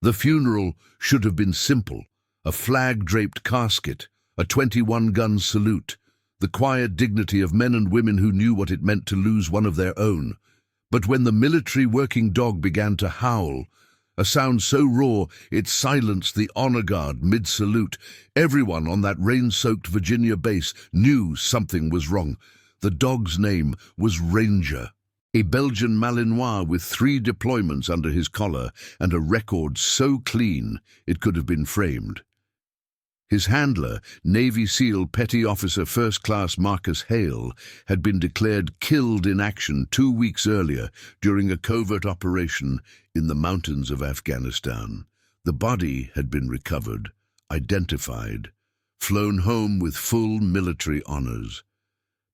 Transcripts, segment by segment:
The funeral should have been simple: a flag-draped casket, a 21-gun salute, the quiet dignity of men and women who knew what it meant to lose one of their own. But when the military working dog began to howl, a sound so raw it silenced the honor guard mid-salute, everyone on that rain-soaked Virginia base knew something was wrong. The dog's name was Ranger, a Belgian Malinois with 3 deployments under his collar and a record so clean it could have been framed. His handler, Navy SEAL Petty Officer First Class Marcus Hale, had been declared killed in action 2 weeks earlier during a covert operation in the mountains of Afghanistan. The body had been recovered, identified, flown home with full military honors.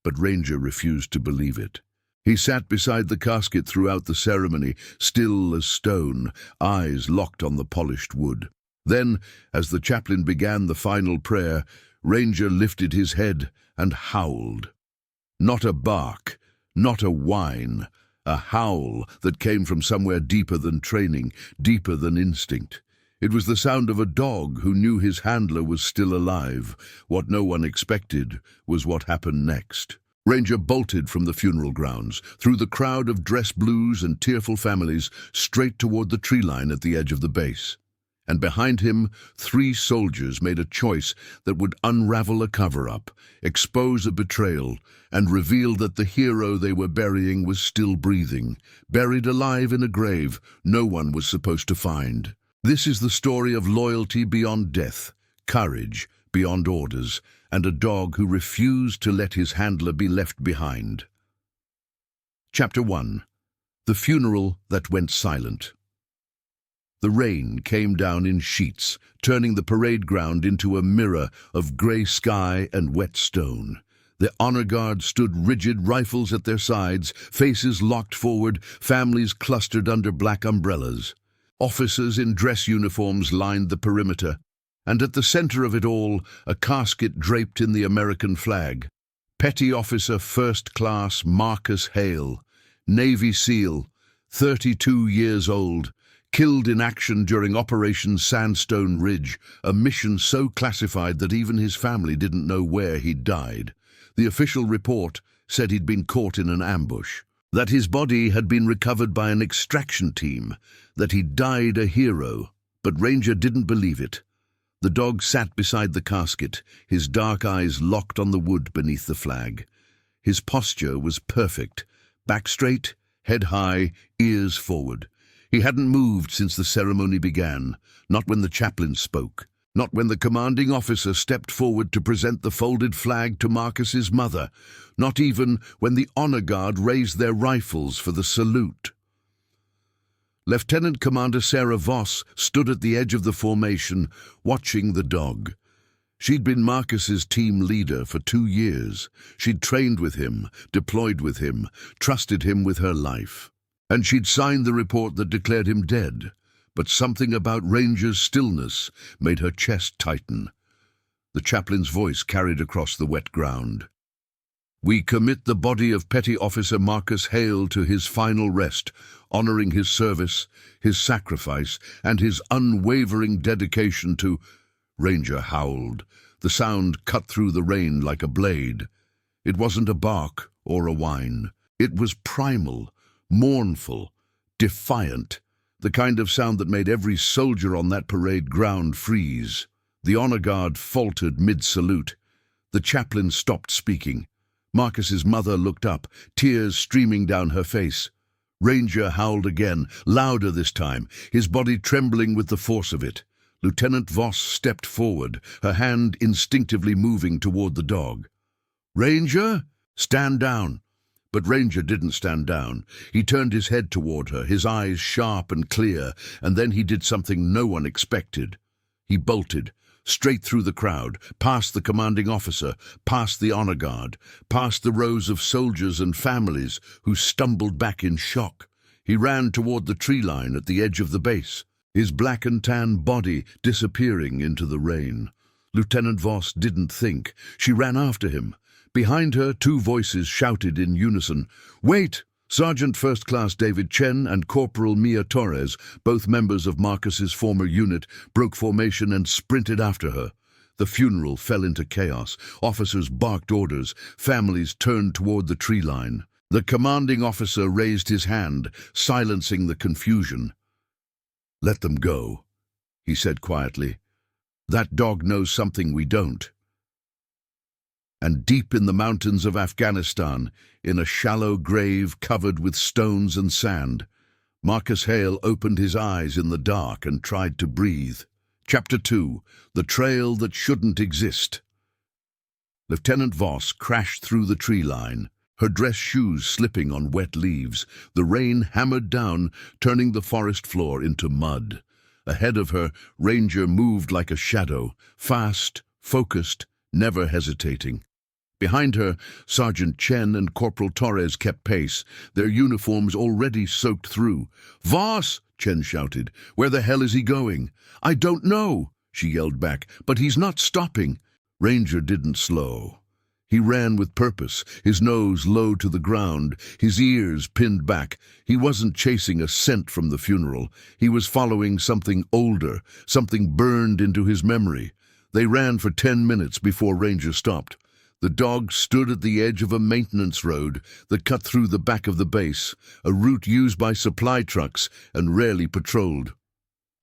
But Ranger refused to believe it. He sat beside the casket throughout the ceremony, still as stone, eyes locked on the polished wood. Then, as the chaplain began the final prayer, Ranger lifted his head and howled. Not a bark, not a whine, a howl that came from somewhere deeper than training, deeper than instinct. It was the sound of a dog who knew his handler was still alive. What no one expected was what happened next. Ranger bolted from the funeral grounds, through the crowd of dress blues and tearful families, straight toward the tree line at the edge of the base. And behind him, 3 soldiers made a choice that would unravel a cover-up, expose a betrayal, and reveal that the hero they were burying was still breathing, buried alive in a grave no one was supposed to find. This is the story of loyalty beyond death, courage beyond orders, and a dog who refused to let his handler be left behind. Chapter 1. The Funeral That Went Silent. The rain came down in sheets, turning the parade ground into a mirror of grey sky and wet stone. The honor guard stood rigid, rifles at their sides, faces locked forward, families clustered under black umbrellas. Officers in dress uniforms lined the perimeter, and at the center of it all, a casket draped in the American flag. Petty Officer First Class Marcus Hale, Navy SEAL, 32 years old, killed in action during Operation Sandstone Ridge, a mission so classified that even his family didn't know where he'd died. The official report said he'd been caught in an ambush, that his body had been recovered by an extraction team, that he'd died a hero, but Ranger didn't believe it. The dog sat beside the casket, his dark eyes locked on the wood beneath the flag. His posture was perfect, back straight, head high, ears forward. He hadn't moved since the ceremony began, not when the chaplain spoke, not when the commanding officer stepped forward to present the folded flag to Marcus's mother, not even when the honor guard raised their rifles for the salute. Lieutenant Commander Sarah Voss stood at the edge of the formation, watching the dog. She'd been Marcus's team leader for 2 years. She'd trained with him, deployed with him, trusted him with her life. And she'd signed the report that declared him dead, but something about Ranger's stillness made her chest tighten. The chaplain's voice carried across the wet ground. "We commit the body of Petty Officer Marcus Hale to his final rest, honoring his service, his sacrifice, and his unwavering dedication to—" Ranger howled. The sound cut through the rain like a blade. It wasn't a bark or a whine. It was primal, mournful, defiant, the kind of sound that made every soldier on that parade ground freeze. The honor guard faltered mid-salute. The chaplain stopped speaking. Marcus's mother looked up, tears streaming down her face. Ranger howled again, louder this time, his body trembling with the force of it. Lieutenant Voss stepped forward, her hand instinctively moving toward the dog. "Ranger, stand down." But Ranger didn't stand down. He turned his head toward her, his eyes sharp and clear, and then he did something no one expected. He bolted, straight through the crowd, past the commanding officer, past the honor guard, past the rows of soldiers and families who stumbled back in shock. He ran toward the tree line at the edge of the base, his black and tan body disappearing into the rain. Lieutenant Voss didn't think. She ran after him. Behind her, 2 voices shouted in unison, "Wait! Sergeant First Class David Chen and Corporal Mia Torres, both members of Marcus's former unit, broke formation and sprinted after her. The funeral fell into chaos. Officers barked orders. Families turned toward the tree line. The commanding officer raised his hand, silencing the confusion. "Let them go," he said quietly. "That dog knows something we don't." And deep in the mountains of Afghanistan, in a shallow grave covered with stones and sand, Marcus Hale opened his eyes in the dark and tried to breathe. Chapter 2. The Trail That Shouldn't Exist. Lieutenant Voss crashed through the tree line, her dress shoes slipping on wet leaves. The rain hammered down, turning the forest floor into mud. Ahead of her, Ranger moved like a shadow, fast, focused, never hesitating. Behind her, Sergeant Chen and Corporal Torres kept pace, their uniforms already soaked through. "Voss!" Chen shouted. "Where the hell is he going?" "I don't know," she yelled back, "but he's not stopping." Ranger didn't slow. He ran with purpose, his nose low to the ground, his ears pinned back. He wasn't chasing a scent from the funeral. He was following something older, something burned into his memory. They ran for 10 minutes before Ranger stopped. The dog stood at the edge of a maintenance road that cut through the back of the base, a route used by supply trucks and rarely patrolled.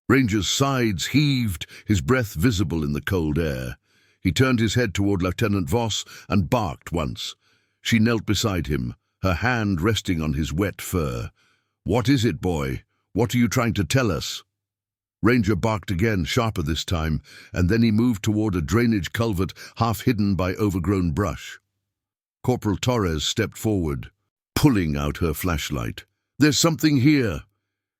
Ranger's sides heaved, his breath visible in the cold air. He turned his head toward Lieutenant Voss and barked once. She knelt beside him, her hand resting on his wet fur. "What is it, boy? What are you trying to tell us?" Ranger barked again, sharper this time, and then he moved toward a drainage culvert half hidden by overgrown brush. Corporal Torres stepped forward, pulling out her flashlight. "There's something here."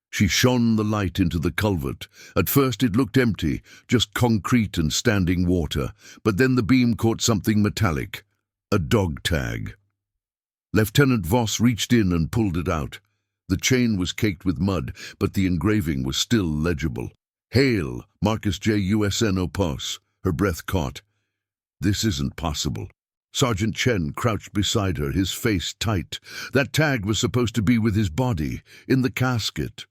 She shone the light into the culvert. At first it looked empty, just concrete and standing water, but then the beam caught something metallic, a dog tag. Lieutenant Voss reached in and pulled it out. The chain was caked with mud, but the engraving was still legible. "Hale, Marcus J. USN Opos." Her breath caught. This isn't possible. Sergeant Chen crouched beside her, his face tight. That tag was supposed to be with his body, in the casket.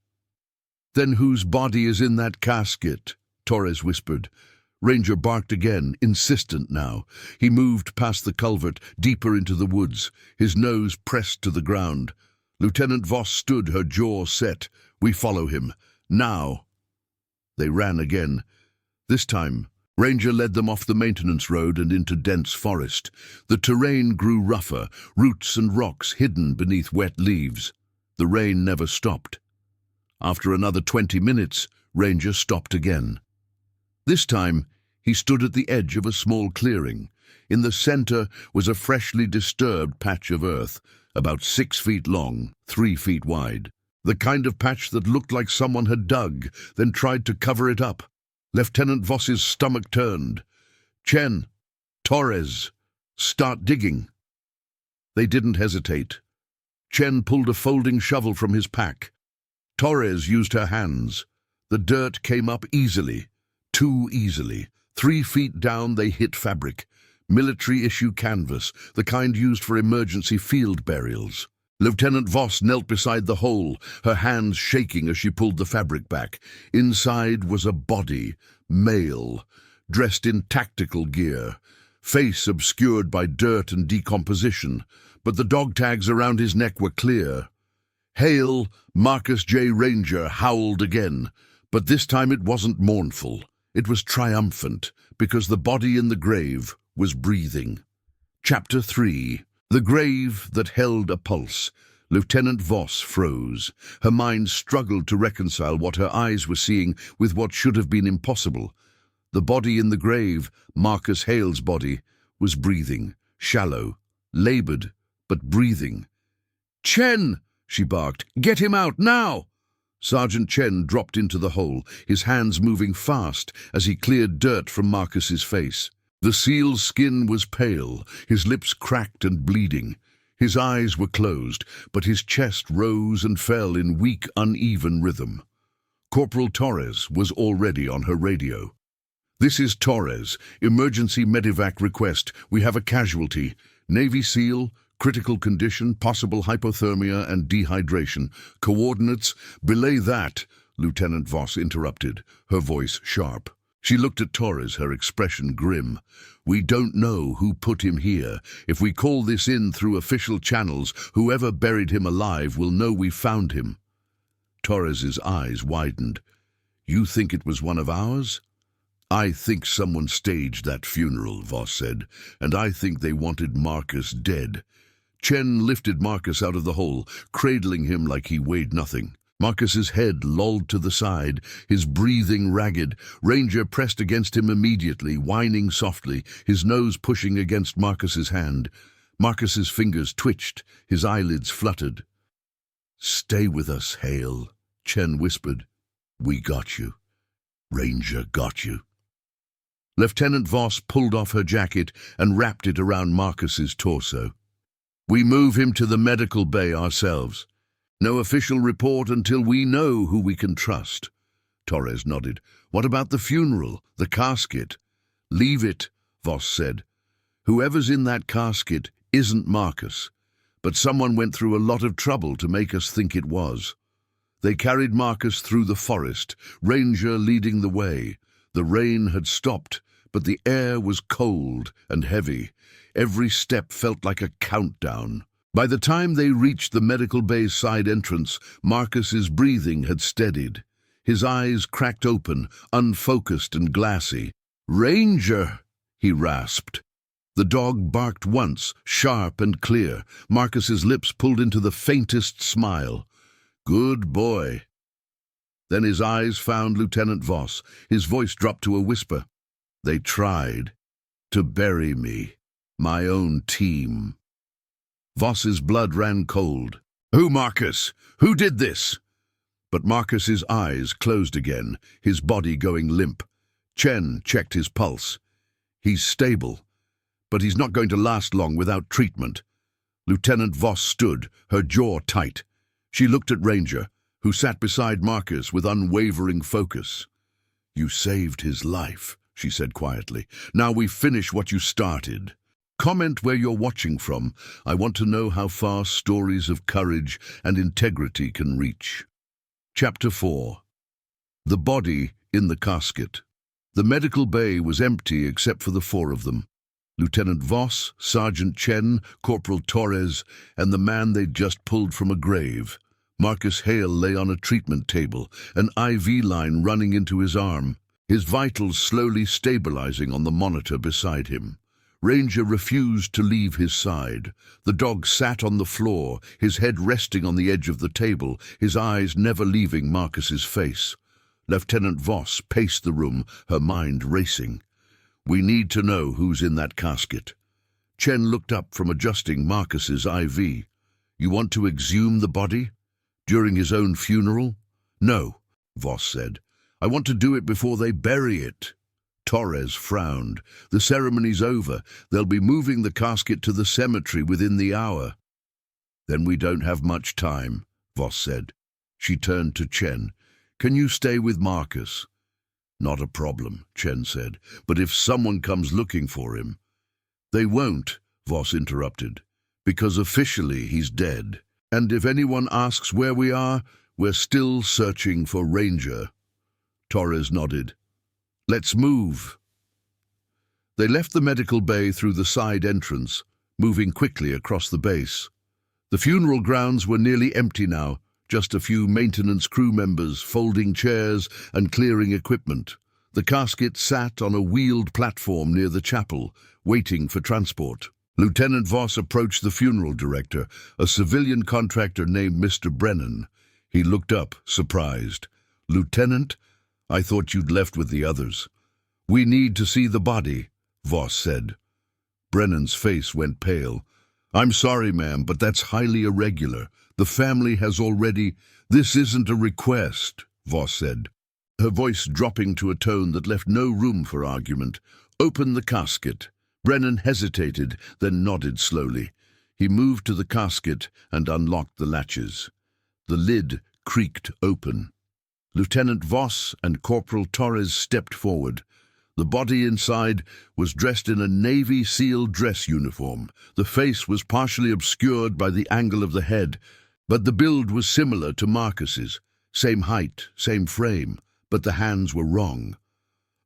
"Then whose body is in that casket?" Torres whispered. Ranger barked again, insistent now. He moved past the culvert, deeper into the woods, his nose pressed to the ground. Lieutenant Voss stood, her jaw set. "We follow him. Now." They ran again. This time, Ranger led them off the maintenance road and into dense forest. The terrain grew rougher, roots and rocks hidden beneath wet leaves. The rain never stopped. After another 20 minutes, Ranger stopped again. This time, he stood at the edge of a small clearing. In the center was a freshly disturbed patch of earth, about 6 feet long, 3 feet wide. The kind of patch that looked like someone had dug, then tried to cover it up. Lieutenant Voss's stomach turned. "Chen, Torres, start digging." They didn't hesitate. Chen pulled a folding shovel from his pack. Torres used her hands. The dirt came up easily, too easily. 3 feet down they hit fabric. Military-issue canvas, the kind used for emergency field burials. Lieutenant Voss knelt beside the hole, her hands shaking as she pulled the fabric back. Inside was a body, male, dressed in tactical gear, face obscured by dirt and decomposition, but the dog tags around his neck were clear. Hale, Marcus J. Ranger, howled again, but this time it wasn't mournful. It was triumphant, because the body in the grave was breathing. Chapter 3. The grave that held a pulse. Lieutenant Voss froze. Her mind struggled to reconcile what her eyes were seeing with what should have been impossible. The body in the grave, Marcus Hale's body, was breathing, shallow, labored, but breathing. "Chen!" she barked. "Get him out, now!" Sergeant Chen dropped into the hole, his hands moving fast as he cleared dirt from Marcus's face. The SEAL's skin was pale, his lips cracked and bleeding. His eyes were closed, but his chest rose and fell in weak, uneven rhythm. Corporal Torres was already on her radio. "This is Torres. Emergency medevac request. We have a casualty. Navy SEAL, Critical condition, possible hypothermia and dehydration. Coordinates, belay that, Lieutenant Voss interrupted, her voice sharp. She looked at Torres, her expression grim. We don't know who put him here. If we call this in through official channels, whoever buried him alive will know we found him. Torres's eyes widened. You think it was one of ours? I think someone staged that funeral, Voss said, and I think they wanted Marcus dead. Chen lifted Marcus out of the hole, cradling him like he weighed nothing. Marcus's head lolled to the side, his breathing ragged. Ranger pressed against him immediately, whining softly, his nose pushing against Marcus's hand. Marcus's fingers twitched, his eyelids fluttered. Stay with us, Hale, Chen whispered. We got you. Ranger got you. Lieutenant Voss pulled off her jacket and wrapped it around Marcus's torso. We move him to the medical bay ourselves. No official report until we know who we can trust. Torres nodded. What about the funeral, the casket? Leave it, Voss said. Whoever's in that casket isn't Marcus, but someone went through a lot of trouble to make us think it was. They carried Marcus through the forest, Ranger leading the way. The rain had stopped, but the air was cold and heavy. Every step felt like a countdown. By the time they reached the medical bay's side entrance, Marcus's breathing had steadied. His eyes cracked open, unfocused and glassy. Ranger, he rasped. The dog barked once, sharp and clear. Marcus's lips pulled into the faintest smile. Good boy. Then his eyes found Lieutenant Voss. His voice dropped to a whisper. They tried to bury me, my own team. Voss's blood ran cold. Who, Marcus? Who did this? But Marcus's eyes closed again, his body going limp. Chen checked his pulse. He's stable, but he's not going to last long without treatment. Lieutenant Voss stood, her jaw tight. She looked at Ranger, who sat beside Marcus with unwavering focus. You saved his life, she said quietly. Now we finish what you started. Comment where you're watching from. I want to know how far stories of courage and integrity can reach. Chapter 4. The body in the casket. The medical bay was empty except for the four of them. Lieutenant Voss, Sergeant Chen, Corporal Torres, and the man they'd just pulled from a grave. Marcus Hale lay on a treatment table, an IV line running into his arm, his vitals slowly stabilizing on the monitor beside him. Ranger refused to leave his side. The dog sat on the floor, his head resting on the edge of the table, his eyes never leaving Marcus's face. Lieutenant Voss paced the room, her mind racing. We need to know who's in that casket. Chen looked up from adjusting Marcus's IV. You want to exhume the body? During his own funeral? No, Voss said. I want to do it before they bury it. Torres frowned. The ceremony's over. They'll be moving the casket to the cemetery within the hour. Then we don't have much time, Voss said. She turned to Chen. Can you stay with Marcus? Not a problem, Chen said, but if someone comes looking for him. They won't, Voss interrupted, because officially he's dead. And if anyone asks where we are, we're still searching for Ranger. Torres nodded. Let's move. They left the medical bay through the side entrance, moving quickly across the base. The funeral grounds were nearly empty now, just a few maintenance crew members folding chairs and clearing equipment. The casket sat on a wheeled platform near the chapel, waiting for transport. Lieutenant Voss approached the funeral director, a civilian contractor named Mr. Brennan. He looked up, surprised. Lieutenant, I thought you'd left with the others. We need to see the body, Voss said. Brennan's face went pale. I'm sorry, ma'am, but that's highly irregular. The family has already... This isn't a request, Voss said, her voice dropping to a tone that left no room for argument. Open the casket. Brennan hesitated, then nodded slowly. He moved to the casket and unlocked the latches. The lid creaked open. Lieutenant Voss and Corporal Torres stepped forward. The body inside was dressed in a Navy SEAL dress uniform. The face was partially obscured by the angle of the head, but the build was similar to Marcus's. Same height, same frame, but the hands were wrong.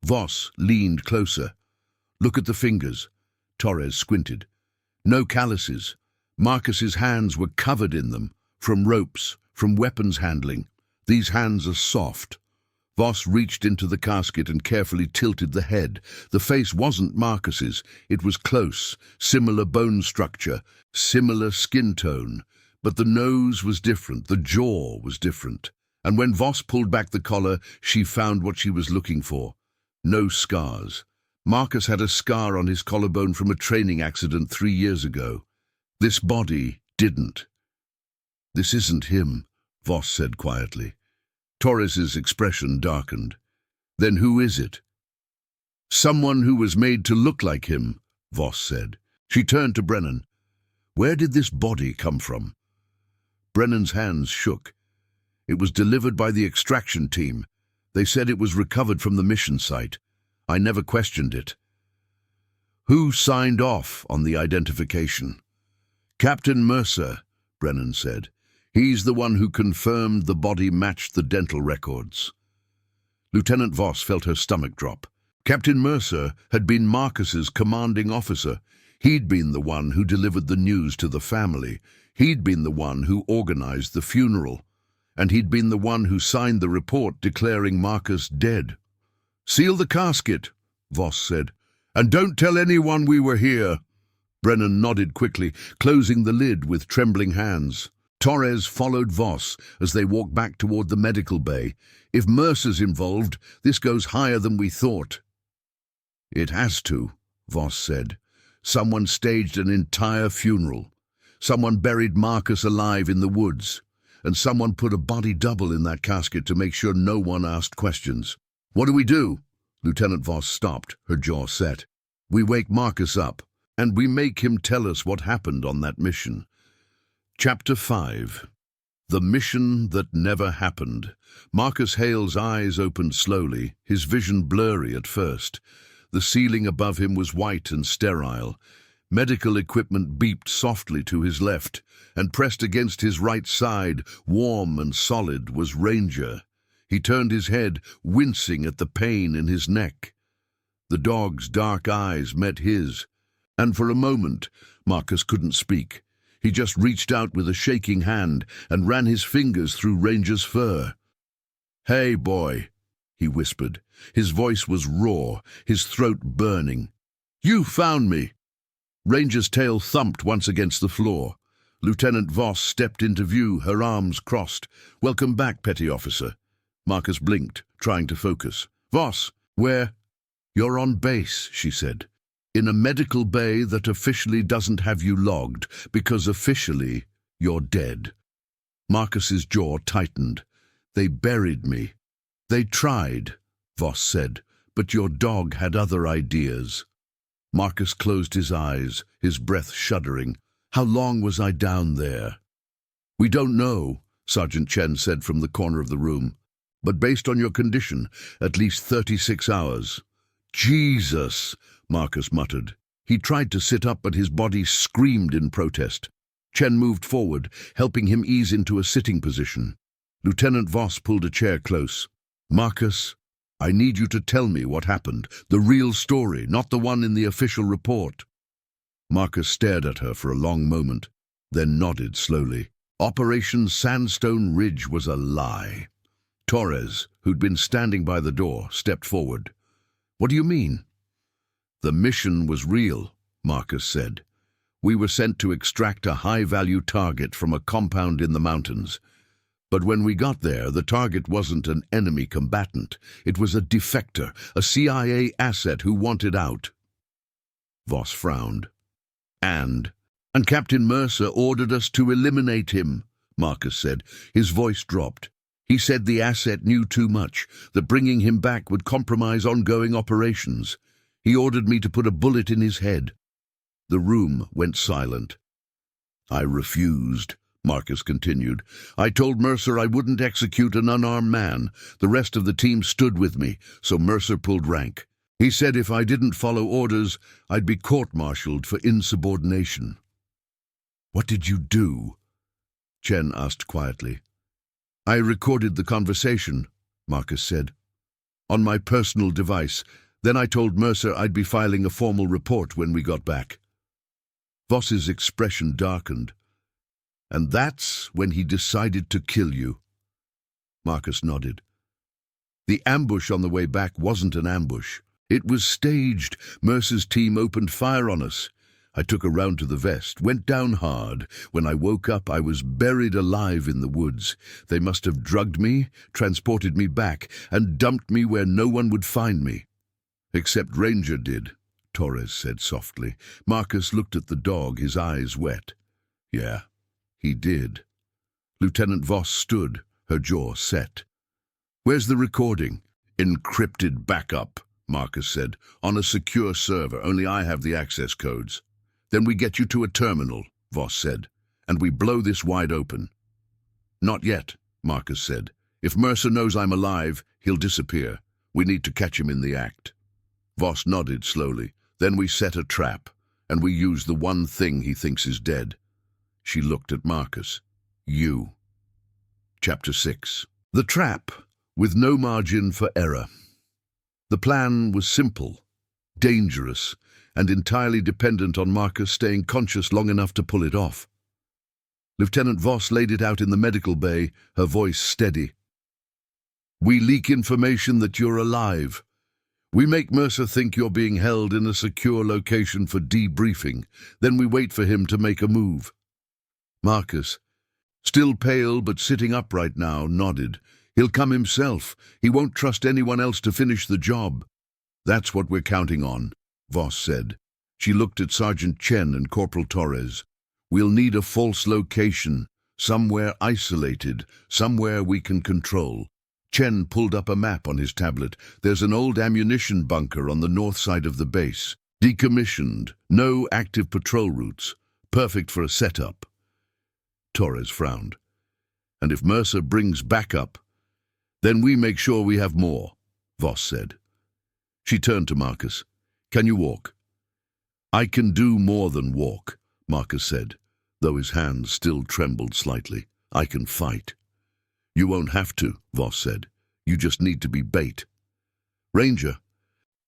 Voss leaned closer. "Look at the fingers." Torres squinted. "No calluses. Marcus's hands were covered in them, from ropes, from weapons handling. These hands are soft." Voss reached into the casket and carefully tilted the head. The face wasn't Marcus's. It was close, similar bone structure, similar skin tone. But the nose was different, the jaw was different. And when Voss pulled back the collar, she found what she was looking for. No scars. Marcus had a scar on his collarbone from a training accident 3 years ago. This body didn't. "This isn't him," Voss said quietly. Torres's expression darkened. "Then who is it?" "Someone who was made to look like him," Voss said. She turned to Brennan. "Where did this body come from?" Brennan's hands shook. "It was delivered by the extraction team. They said it was recovered from the mission site. I never questioned it." "Who signed off on the identification?" "Captain Mercer," Brennan said. "He's the one who confirmed the body matched the dental records." Lieutenant Voss felt her stomach drop. Captain Mercer had been Marcus's commanding officer. He'd been the one who delivered the news to the family. He'd been the one who organized the funeral. And he'd been the one who signed the report declaring Marcus dead. "Seal the casket," Voss said. "And don't tell anyone we were here." Brennan nodded quickly, closing the lid with trembling hands. Torres followed Voss as they walked back toward the medical bay. "If Mercer's involved, this goes higher than we thought." "It has to," Voss said. "Someone staged an entire funeral. Someone buried Marcus alive in the woods. And someone put a body double in that casket to make sure no one asked questions." "What do we do?" Lieutenant Voss stopped, her jaw set. "We wake Marcus up, and we make him tell us what happened on that mission." Chapter 5. The Mission That Never Happened. Marcus Hale's eyes opened slowly, his vision blurry at first. The ceiling above him was white and sterile. Medical equipment beeped softly to his left, and pressed against his right side, warm and solid, was Ranger. He turned his head, wincing at the pain in his neck. The dog's dark eyes met his, and for a moment Marcus couldn't speak. He just reached out with a shaking hand and ran his fingers through Ranger's fur. "Hey, boy," he whispered. His voice was raw, his throat burning. "You found me." Ranger's tail thumped once against the floor. Lieutenant Voss stepped into view, her arms crossed. "Welcome back, Petty Officer." Marcus blinked, trying to focus. "Voss, where?" "You're on base," she said. "In a medical bay that officially doesn't have you logged, because officially you're dead." Marcus's jaw tightened. "They buried me." "They tried," Voss said, "but your dog had other ideas." Marcus closed his eyes, his breath shuddering. "How long was I down there?" "We don't know," Sergeant Chen said from the corner of the room. "But based on your condition, at least 36 hours. "Jesus," Marcus muttered. He tried to sit up, but his body screamed in protest. Chen moved forward, helping him ease into a sitting position. Lieutenant Voss pulled a chair close. "Marcus, I need you to tell me what happened, the real story, not the one in the official report." Marcus stared at her for a long moment, then nodded slowly. Operation Sandstone Ridge was a lie. Torres, who'd been standing by the door, stepped forward. "What do you mean?" "The mission was real," Marcus said. "We were sent to extract a high-value target from a compound in the mountains. But when we got there, the target wasn't an enemy combatant. It was a defector, a CIA asset who wanted out." Voss frowned. And Captain Mercer ordered us to eliminate him," Marcus said. His voice dropped. "He said the asset knew too much, that bringing him back would compromise ongoing operations. He ordered me to put a bullet in his head." The room went silent. "I refused," Marcus continued. "I told Mercer I wouldn't execute an unarmed man. The rest of the team stood with me, so Mercer pulled rank. He said if I didn't follow orders, I'd be court-martialed for insubordination. What did you do? Chen asked quietly. I recorded the conversation, Marcus said, on my personal device. Then I told Mercer I'd be filing a formal report when we got back. Voss's expression darkened. And that's when he decided to kill you. Marcus nodded. The ambush on the way back wasn't an ambush. It was staged. Mercer's team opened fire on us. I took a round to the vest, went down hard. When I woke up, I was buried alive in the woods. They must have drugged me, transported me back, and dumped me where no one would find me. Except Ranger did, Torres said softly. Marcus looked at the dog, his eyes wet. Yeah, he did. Lieutenant Voss stood, her jaw set. Where's the recording? Encrypted backup, Marcus said. On a secure server, only I have the access codes. Then we get you to a terminal, Voss said, and we blow this wide open. Not yet, Marcus said. If Mercer knows I'm alive, he'll disappear. We need to catch him in the act. Voss nodded slowly. Then we set a trap, and we use the one thing he thinks is dead. She looked at Marcus. You. Chapter 6. The trap, with no margin for error. The plan was simple, dangerous, and entirely dependent on Marcus staying conscious long enough to pull it off. Lieutenant Voss laid it out in the medical bay, her voice steady. We leak information that you're alive. We make Mercer think you're being held in a secure location for debriefing. Then we wait for him to make a move. Marcus, still pale but sitting upright now, nodded. He'll come himself. He won't trust anyone else to finish the job. That's what we're counting on, Voss said. She looked at Sergeant Chen and Corporal Torres. We'll need a false location, somewhere isolated, somewhere we can control. Chen pulled up a map on his tablet. There's an old ammunition bunker on the north side of the base. Decommissioned, no active patrol routes. Perfect for a setup. Torres frowned. And if Mercer brings backup, then we make sure we have more, Voss said. She turned to Marcus. Can you walk? I can do more than walk, Marcus said, though his hands still trembled slightly. I can fight. You won't have to, Voss said. You just need to be bait. Ranger,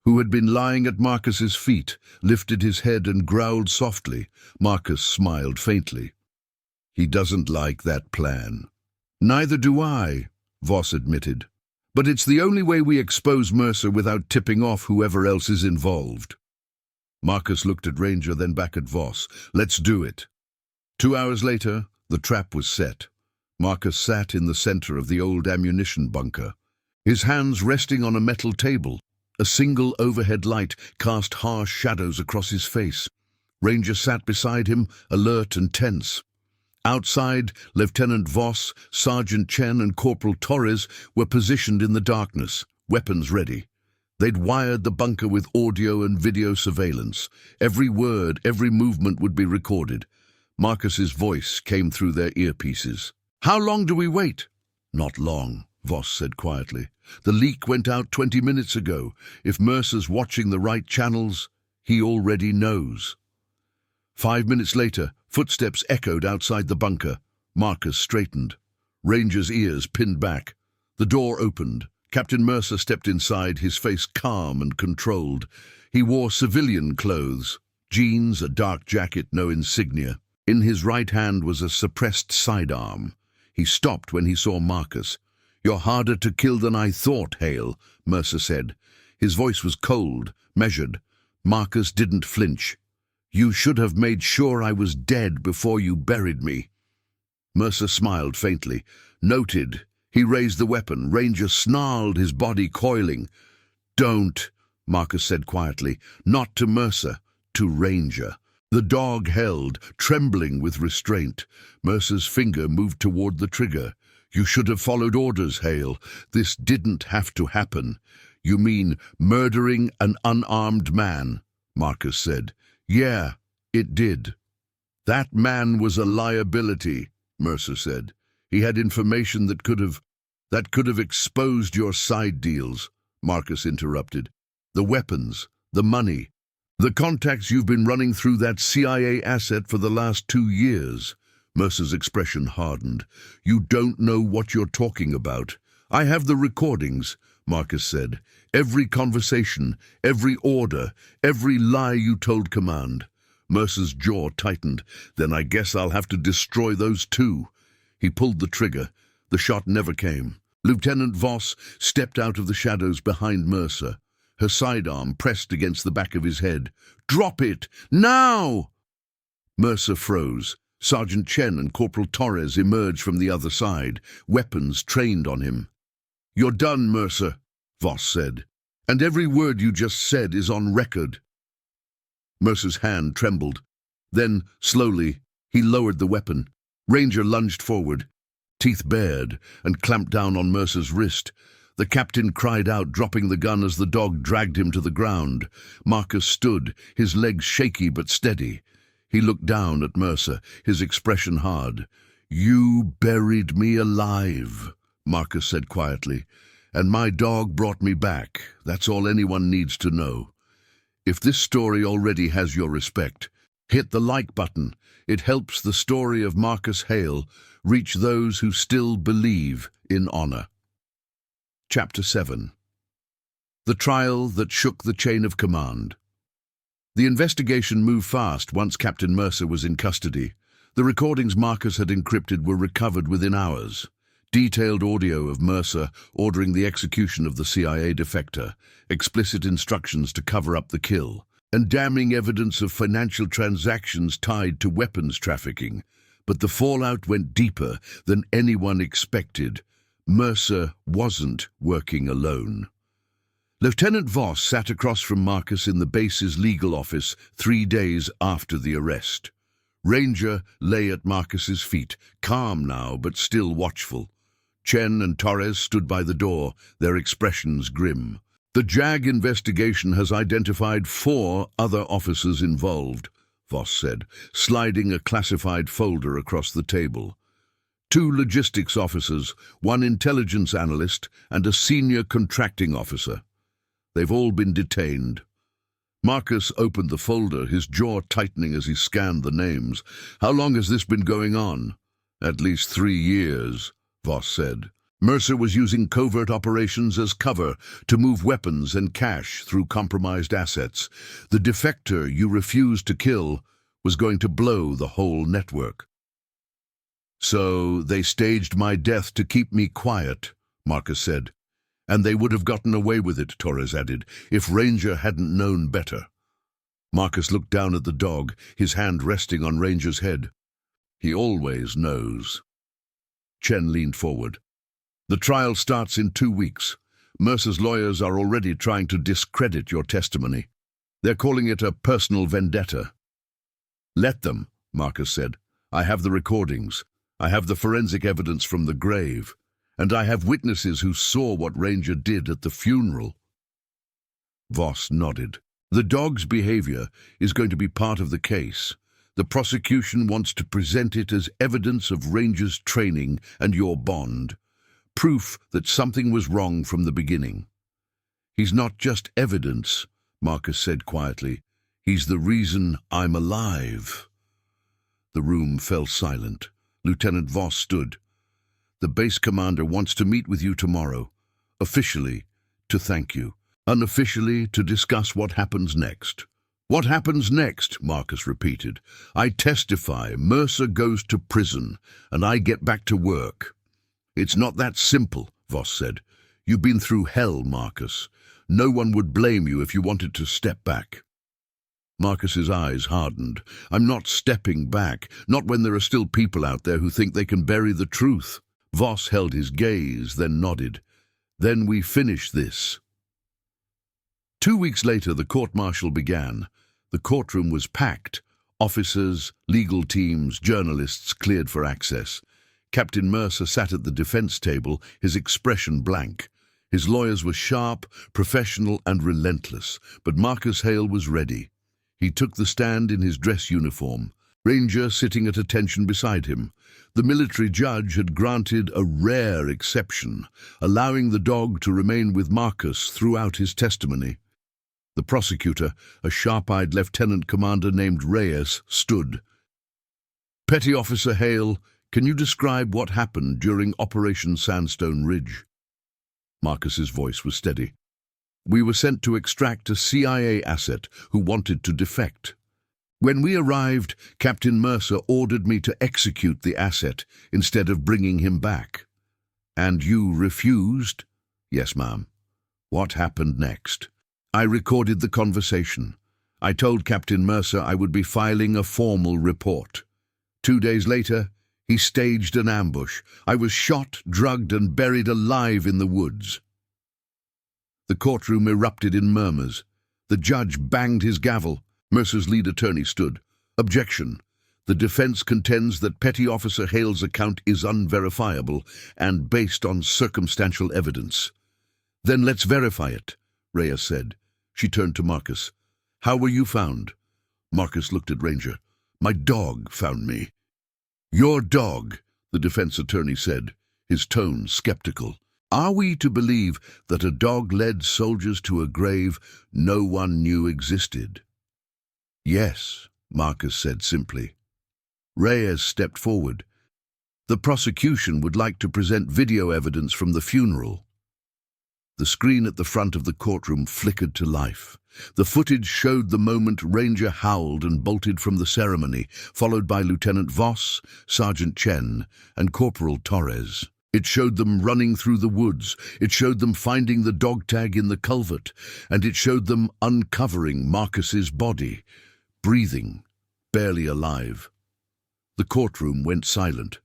who had been lying at Marcus's feet, lifted his head and growled softly. Marcus smiled faintly. He doesn't like that plan. Neither do I, Voss admitted. But it's the only way we expose Mercer without tipping off whoever else is involved. Marcus looked at Ranger, then back at Voss. Let's do it. 2 hours later, the trap was set. Marcus sat in the center of the old ammunition bunker, his hands resting on a metal table. A single overhead light cast harsh shadows across his face. Ranger sat beside him, alert and tense. Outside, Lieutenant Voss, Sergeant Chen and Corporal Torres were positioned in the darkness, weapons ready. They'd wired the bunker with audio and video surveillance. Every word, every movement would be recorded. Marcus's voice came through their earpieces. How long do we wait? Not long, Voss said quietly. The leak went out 20 minutes ago. If Mercer's watching the right channels, he already knows. 5 minutes later, footsteps echoed outside the bunker. Marcus straightened. Ranger's ears pinned back. The door opened. Captain Mercer stepped inside, his face calm and controlled. He wore civilian clothes, jeans, a dark jacket, no insignia. In his right hand was a suppressed sidearm. He stopped when he saw Marcus. You're harder to kill than I thought, Hale, Mercer said. His voice was cold, measured. Marcus didn't flinch. You should have made sure I was dead before you buried me. Mercer smiled faintly. Noted. He raised the weapon. Ranger snarled, his body coiling. Don't, Marcus said quietly. Not to Mercer, to Ranger. The dog held, trembling with restraint. Mercer's finger moved toward the trigger. You should have followed orders, Hale. This didn't have to happen. You mean murdering an unarmed man, Marcus said. Yeah, it did. That man was a liability, Mercer said. He had information that could have exposed your side deals, Marcus interrupted. The weapons, the money, the contacts you've been running through that CIA asset for the last 2 years. Mercer's expression hardened. You don't know what you're talking about. I have the recordings, Marcus said. Every conversation, every order, every lie you told command. Mercer's jaw tightened. Then I guess I'll have to destroy those too. He pulled the trigger. The shot never came. Lieutenant Voss stepped out of the shadows behind Mercer. Her sidearm pressed against the back of his head. Drop it! Now! Mercer froze. Sergeant Chen and Corporal Torres emerged from the other side, weapons trained on him. You're done, Mercer, Voss said. And every word you just said is on record. Mercer's hand trembled. Then, slowly, he lowered the weapon. Ranger lunged forward, teeth bared, and clamped down on Mercer's wrist. The captain cried out, dropping the gun as the dog dragged him to the ground. Marcus stood, his legs shaky but steady. He looked down at Mercer, his expression hard. You buried me alive, Marcus said quietly, and my dog brought me back. That's all anyone needs to know. If this story already has your respect, hit the like button. It helps the story of Marcus Hale reach those who still believe in honor. Chapter 7. The Trial That Shook the Chain of Command. The investigation moved fast once Captain Mercer was in custody. The recordings Marcus had encrypted were recovered within hours. Detailed audio of Mercer ordering the execution of the CIA defector, explicit instructions to cover up the kill, and damning evidence of financial transactions tied to weapons trafficking. But the fallout went deeper than anyone expected. Mercer wasn't working alone. Lieutenant Voss sat across from Marcus in the base's legal office 3 days after the arrest. Ranger lay at Marcus's feet, calm now but still watchful. Chen and Torres stood by the door, their expressions grim. The JAG investigation has identified 4 other officers involved, Voss said, sliding a classified folder across the table. 2 logistics officers, 1 intelligence analyst, and a senior contracting officer. They've all been detained. Marcus opened the folder, his jaw tightening as he scanned the names. How long has this been going on? At least 3 years, Voss said. Mercer was using covert operations as cover to move weapons and cash through compromised assets. The defector you refused to kill was going to blow the whole network. So they staged my death to keep me quiet, Marcus said. And they would have gotten away with it, Torres added, if Ranger hadn't known better. Marcus looked down at the dog, his hand resting on Ranger's head. He always knows. Chen leaned forward. The trial starts in 2 weeks. Mercer's lawyers are already trying to discredit your testimony. They're calling it a personal vendetta. Let them, Marcus said. I have the recordings. I have the forensic evidence from the grave. And I have witnesses who saw what Ranger did at the funeral. Voss nodded. The dog's behavior is going to be part of the case. The prosecution wants to present it as evidence of Ranger's training and your bond. Proof that something was wrong from the beginning. He's not just evidence, Marcus said quietly. He's the reason I'm alive. The room fell silent. Lieutenant Voss stood. The base commander wants to meet with you tomorrow, officially to thank you, unofficially to discuss what happens next. What happens next, Marcus repeated. I testify Mercer goes to prison, and I get back to work. It's not that simple, Voss said. You've been through hell, Marcus. No one would blame you if you wanted to step back. Marcus's eyes hardened. I'm not stepping back, not when there are still people out there who think they can bury the truth. Voss held his gaze, then nodded. Then we finish this. 2 weeks later, the court-martial began. The courtroom was packed. Officers, legal teams, journalists cleared for access. Captain Mercer sat at the defense table, his expression blank. His lawyers were sharp, professional, and relentless, but Marcus Hale was ready. He took the stand in his dress uniform, Ranger sitting at attention beside him. The military judge had granted a rare exception, allowing the dog to remain with Marcus throughout his testimony. The prosecutor, a sharp-eyed lieutenant commander named Reyes, stood. "Petty Officer Hale, can you describe what happened during Operation Sandstone Ridge?" Marcus's voice was steady. "We were sent to extract a CIA asset who wanted to defect. When we arrived, Captain Mercer ordered me to execute the asset instead of bringing him back." "And you refused?" "Yes, ma'am." "What happened next?" "I recorded the conversation. I told Captain Mercer I would be filing a formal report. 2 days later, he staged an ambush. I was shot, drugged, and buried alive in the woods." The courtroom erupted in murmurs. The judge banged his gavel. Mercer's lead attorney stood. "Objection. The defense contends that Petty Officer Hale's account is unverifiable and based on circumstantial evidence." "Then let's verify it," Reyes said. She turned to Marcus. "How were you found?" Marcus looked at Ranger. "My dog found me." "Your dog," the defense attorney said, his tone skeptical. "Are we to believe that a dog led soldiers to a grave no one knew existed?" "Yes," Marcus said simply. Reyes stepped forward. "The prosecution would like to present video evidence from the funeral." The screen at the front of the courtroom flickered to life. The footage showed the moment Ranger howled and bolted from the ceremony, followed by Lieutenant Voss, Sergeant Chen, and Corporal Torres. It showed them running through the woods, it showed them finding the dog tag in the culvert, and it showed them uncovering Marcus's body, breathing, barely alive. The courtroom went silent.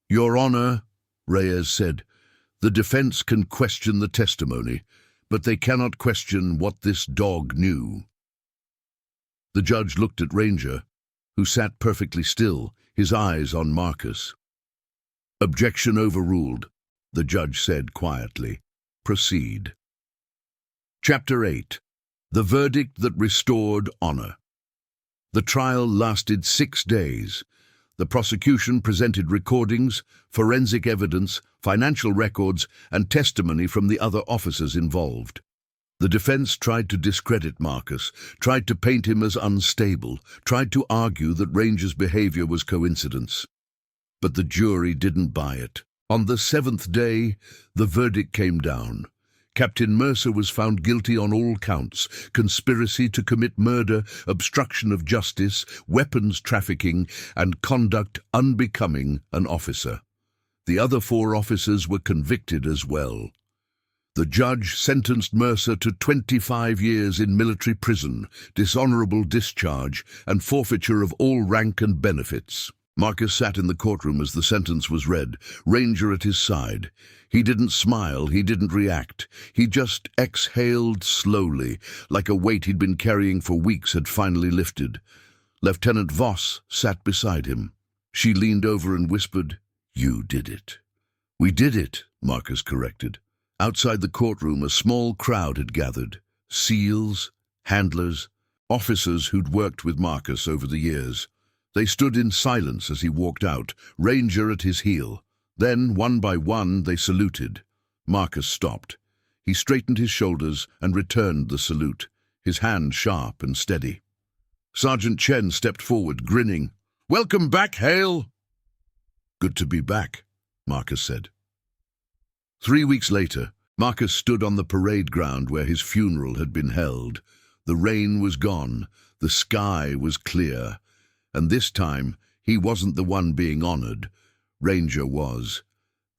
"Your Honor," Reyes said, "the defense can question the testimony, but they cannot question what this dog knew." The judge looked at Ranger, who sat perfectly still, his eyes on Marcus. "Objection overruled," the judge said quietly. "Proceed." Chapter 8. The Verdict That Restored Honor. The trial lasted 6 days. The prosecution presented recordings, forensic evidence, financial records, and testimony from the other officers involved. The defense tried to discredit Marcus, tried to paint him as unstable, tried to argue that Ranger's behavior was coincidence. But the jury didn't buy it. On the 7th day, the verdict came down. Captain Mercer was found guilty on all counts: conspiracy to commit murder, obstruction of justice, weapons trafficking, and conduct unbecoming an officer. The other 4 officers were convicted as well. The judge sentenced Mercer to 25 years in military prison, dishonorable discharge, and forfeiture of all rank and benefits. Marcus sat in the courtroom as the sentence was read, Ranger at his side. He didn't smile, he didn't react. He just exhaled slowly, like a weight he'd been carrying for weeks had finally lifted. Lieutenant Voss sat beside him. She leaned over and whispered, "You did it." "We did it," Marcus corrected. Outside the courtroom, a small crowd had gathered. SEALs, handlers, officers who'd worked with Marcus over the years. They stood in silence as he walked out, Ranger at his heel. Then, one by one, they saluted. Marcus stopped. He straightened his shoulders and returned the salute, his hand sharp and steady. Sergeant Chen stepped forward, grinning. "Welcome back, Hale." "Good to be back," Marcus said. 3 weeks later, Marcus stood on the parade ground where his funeral had been held. The rain was gone, the sky was clear, and this time he wasn't the one being honored. Ranger was.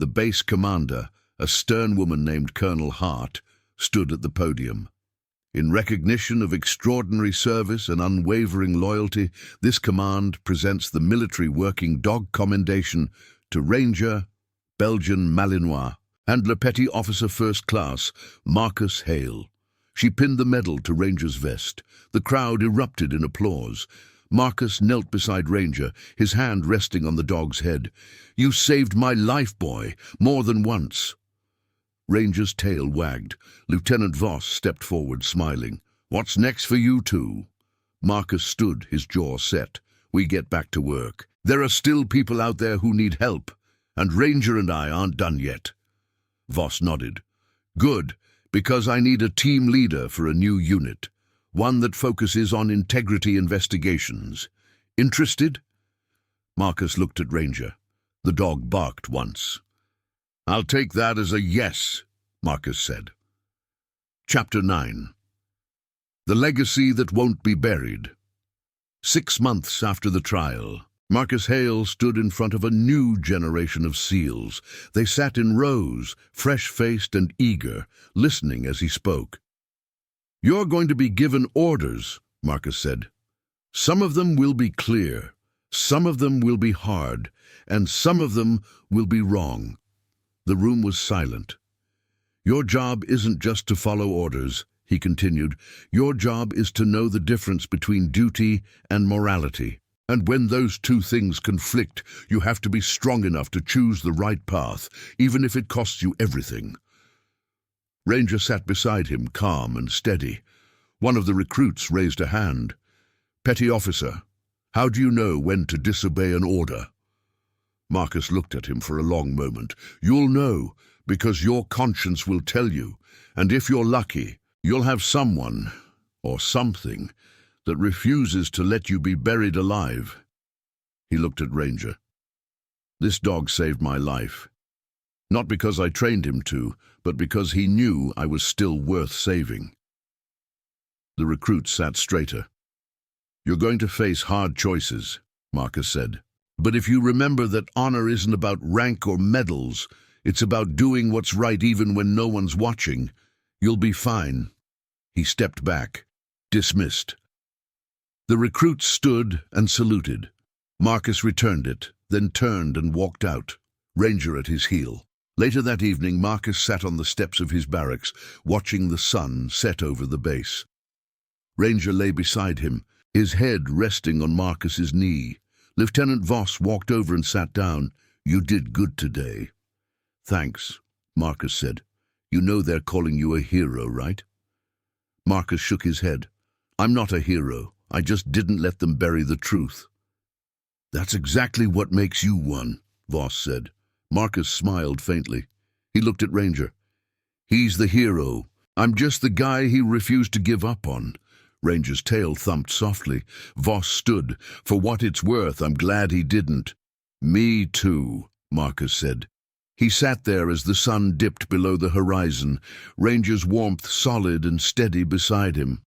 The base commander, a stern woman named Colonel Hart, stood at the podium. In recognition of extraordinary service and unwavering loyalty, this command presents the Military Working Dog Commendation to Ranger Belgian Malinois, Handler Petty Officer First Class, Marcus Hale. She pinned the medal to Ranger's vest. The crowd erupted in applause. Marcus knelt beside Ranger, his hand resting on the dog's head. "You saved my life, boy, more than once." Ranger's tail wagged. Lieutenant Voss stepped forward, smiling. "What's next for you two?" Marcus stood, his jaw set. "We get back to work. There are still people out there who need help, and Ranger and I aren't done yet." Voss nodded. "Good. Because I need a team leader for a new unit, one that focuses on integrity investigations. Interested?" Marcus looked at Ranger. The dog barked once. "I'll take that as a yes," Marcus said. Chapter 9. The Legacy That Won't Be Buried. 6 months after the trial, Marcus Hale stood in front of a new generation of SEALs. They sat in rows, fresh-faced and eager, listening as he spoke. "You're going to be given orders," Marcus said. "Some of them will be clear, some of them will be hard, and some of them will be wrong." The room was silent. "Your job isn't just to follow orders," he continued. "Your job is to know the difference between duty and morality. And when those two things conflict, you have to be strong enough to choose the right path, even if it costs you everything." Ranger sat beside him, calm and steady. One of the recruits raised a hand. "Petty officer, how do you know when to disobey an order?" Marcus looked at him for a long moment. "You'll know, because your conscience will tell you, and if you're lucky, you'll have someone, or something, that refuses to let you be buried alive." He looked at Ranger. "This dog saved my life. Not because I trained him to, but because he knew I was still worth saving." The recruit sat straighter. "You're going to face hard choices," Marcus said. "But if you remember that honor isn't about rank or medals, it's about doing what's right even when no one's watching, you'll be fine." He stepped back. "Dismissed." The recruit stood and saluted. Marcus returned it, then turned and walked out, Ranger at his heel. Later that evening, Marcus sat on the steps of his barracks, watching the sun set over the base. Ranger lay beside him, his head resting on Marcus's knee. Lieutenant Voss walked over and sat down. "You did good today." "Thanks," Marcus said. "You know they're calling you a hero, right?" Marcus shook his head. "I'm not a hero. I just didn't let them bury the truth." "That's exactly what makes you one," Voss said. Marcus smiled faintly. He looked at Ranger. "He's the hero. I'm just the guy he refused to give up on." Ranger's tail thumped softly. Voss stood. "For what it's worth, I'm glad he didn't." "Me too," Marcus said. He sat there as the sun dipped below the horizon, Ranger's warmth solid and steady beside him.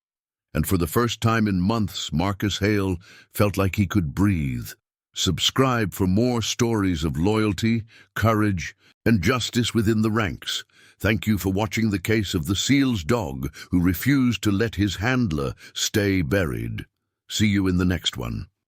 And for the first time in months, Marcus Hale felt like he could breathe. Subscribe for more stories of loyalty, courage, and justice within the ranks. Thank you for watching the case of the SEAL's dog who refused to let his handler stay buried. See you in the next one.